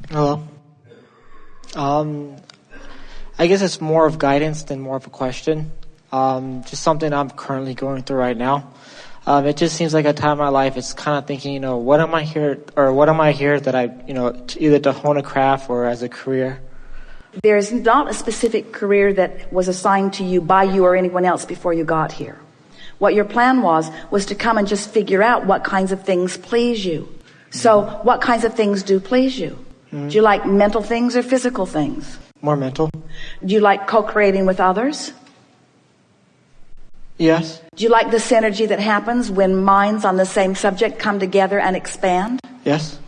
Hello. I guess it's more of guidance than more of a question. Just something I'm currently going through right now. It just seems like a time in my life, it's kind of thinking, what am I here that I, either to hone a craft or as a career? There's not a specific career that was assigned to you by you or anyone else before you got here. What your plan was to come and just figure out what kinds of things please you. So what kinds of things do please you? Do you like mental things or physical things? More mental. Do you like co-creating with others? Yes. Do you like the synergy that happens when minds on the same subject come together and expand? Yes.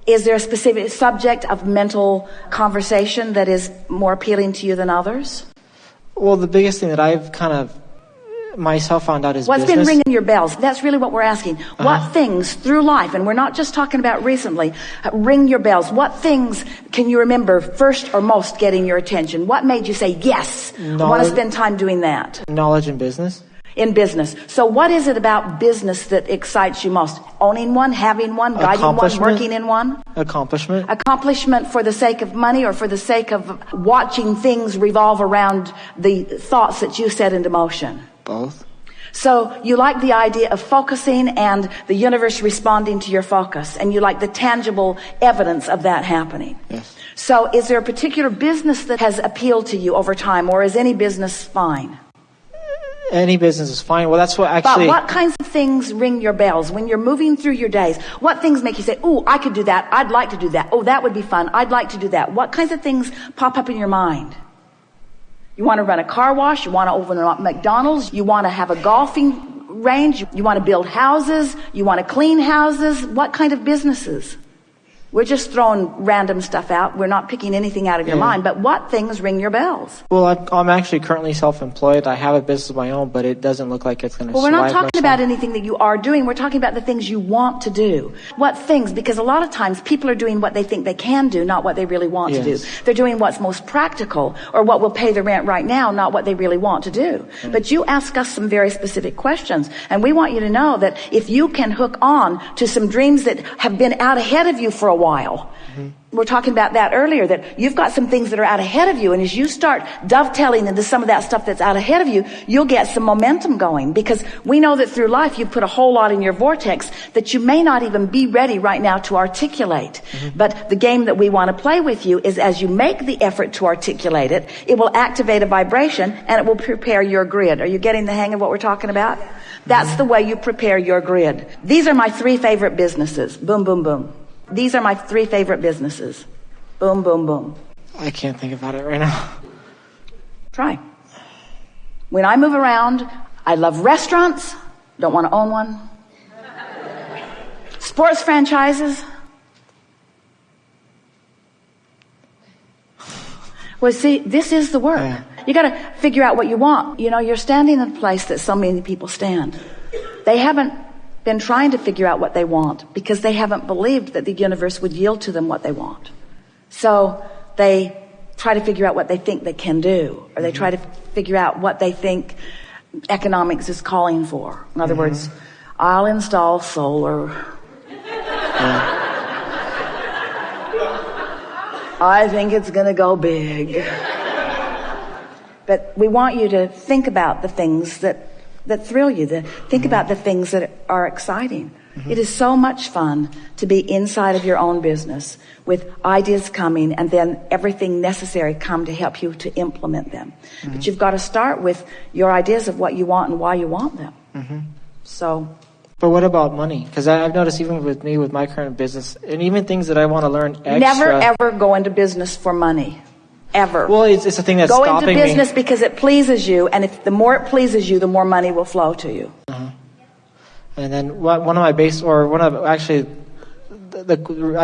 Is there a specific subject of mental conversation that is more appealing to you than others? Well, the biggest thing that I've kind of myself found out is What's business. been ringing your bells? That's really what we're asking. What things through life, and we're not just talking about recently, ring your bells? What things can you remember first or most getting your attention? What made you say, yes, I want to spend time doing that? Knowledge in business. In business. So what is it about business that excites you most? Owning one, having one, guiding one, working in one? Accomplishment. Accomplishment for the sake of money or for the sake of watching things revolve around the thoughts that you set into motion? Both. So you like the idea of focusing and the universe responding to your focus, and you like the tangible evidence of that happening. Yes. So is there a particular business that has appealed to you over time, or is any business fine? Any business is fine. Well, that's what actually... But what kinds of things ring your bells when you're moving through your days? What things make you say, ooh, I could do that. I'd like to do that. Oh, that would be fun. I'd like to do that. What kinds of things pop up in your mind? You want to run a car wash. You want to open a McDonald's. You want to have a golfing range. You want to build houses. You want to clean houses. What kind of businesses? We're just throwing random stuff out. We're not picking anything out of your mind. But what things ring your bells? Well, I'm actually currently self-employed. I have a business of my own, but it doesn't look like it's going to survive. Well, we're not talking about anything that you are doing. We're talking about the things you want to do. What things? Because a lot of times people are doing what they think they can do, not what they really want to do. They're doing what's most practical or what will pay the rent right now, not what they really want to do. But you ask us some very specific questions, and we want you to know that if you can hook on to some dreams that have been out ahead of you for a while, we're talking about that earlier, that you've got some things that are out ahead of you, and as you start dovetailing into some of that stuff that's out ahead of you, you'll get some momentum going, because we know that through life you put a whole lot in your vortex that you may not even be ready right now to articulate. But the game that we want to play with you is, as you make the effort to articulate it, it will activate a vibration and it will prepare your grid. Are you getting the hang of what we're talking about? That's the way you prepare your grid. These are my 3 favorite businesses. Boom, boom, boom. These are my 3 favorite businesses. Boom, boom, boom. I can't think about it right now. Try. When I move around, I love restaurants. Don't want to own one. Sports franchises. Well, see, this is the work. Yeah. You got to figure out what you want. You're standing in a place that so many people stand. They haven't been trying to figure out what they want because they haven't believed that the universe would yield to them what they want. So they try to figure out what they think they can do, or they try to figure out what they think economics is calling for. In other words, I'll install solar. I think it's going to go big. But we want you to think about the things that thrill you, think about the things that are exciting. It is so much fun to be inside of your own business with ideas coming and then everything necessary come to help you to implement them. But you've got to start with your ideas of what you want and why you want them. So. But what about money? Because I've noticed even with me, with my current business, and even things that I want to learn extra. Never ever go into business for money. Ever. Well, it's a thing that's stopping me. Go into business because it pleases you, and if the more it pleases you, the more money will flow to you. And then I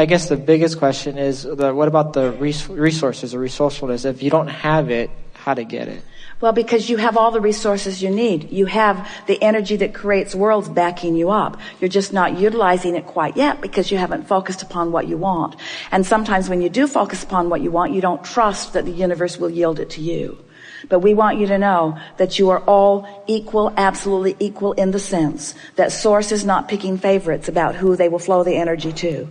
guess the biggest question is, what about the resources or resourcefulness? If you don't have it, how to get it? Well, because you have all the resources you need. You have the energy that creates worlds backing you up. You're just not utilizing it quite yet because you haven't focused upon what you want. And sometimes when you do focus upon what you want, you don't trust that the universe will yield it to you. But we want you to know that you are all equal, absolutely equal, in the sense that Source is not picking favorites about who they will flow the energy to.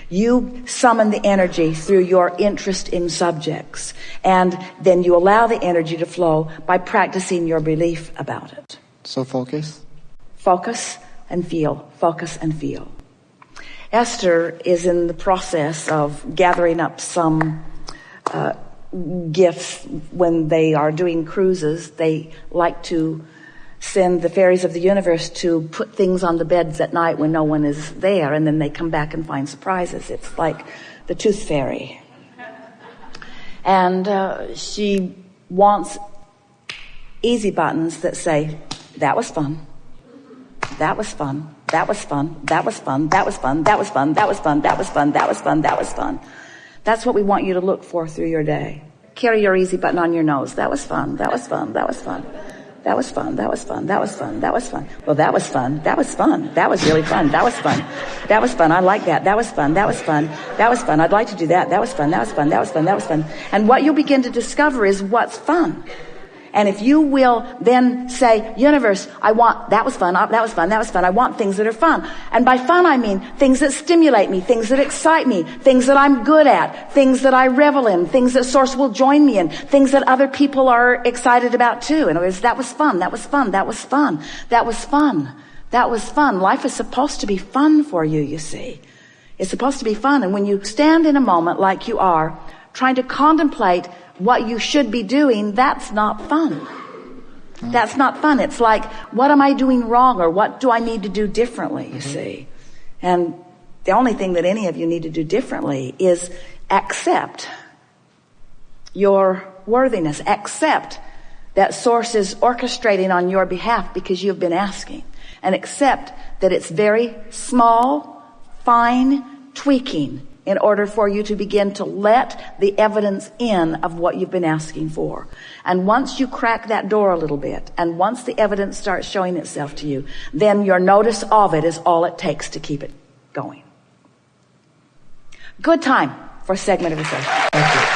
You summon the energy through your interest in subjects, and then you allow the energy to flow by practicing your belief about it. So focus? Focus and feel. Focus and feel. Esther is in the process of gathering up some gifts. When they are doing cruises, they like to send the fairies of the universe to put things on the beds at night when no one is there, and then they come back and find surprises. It's like the tooth fairy. And she wants easy buttons that say, that was fun, that was fun, that was fun, that was fun, that was fun, that was fun, that was fun, that was fun, that was fun, that was fun. That's what we want you to look for through your day. Carry your easy button on your nose. That was fun, that was fun, that was fun. That was fun, that was fun, that was fun, that was fun. Well, that was fun, that was fun, that was really fun, that was fun. That was fun, I like that was fun, that was fun, that was fun, I'd like to do that was fun, that was fun, that was fun, that was fun. And what you'll begin to discover is what's fun. And if you will then say, universe, I want, that was fun, that was fun, that was fun. I want things that are fun. And by fun, I mean things that stimulate me, things that excite me, things that I'm good at, things that I revel in, things that Source will join me in, things that other people are excited about too. In other words, that was fun, that was fun, that was fun, that was fun, that was fun. Life is supposed to be fun for you, you see. It's supposed to be fun. And when you stand in a moment like you are, trying to contemplate what you should be doing, that's not fun. That's not fun. It's like, what am I doing wrong, or what do I need to do differently, you see? And the only thing that any of you need to do differently is accept your worthiness. Accept that Source is orchestrating on your behalf because you've been asking. And accept that it's very small, fine tweaking in order for you to begin to let the evidence in of what you've been asking for. And once you crack that door a little bit, and once the evidence starts showing itself to you, then your notice of it is all it takes to keep it going. Good time for a segment of the session. Thank you.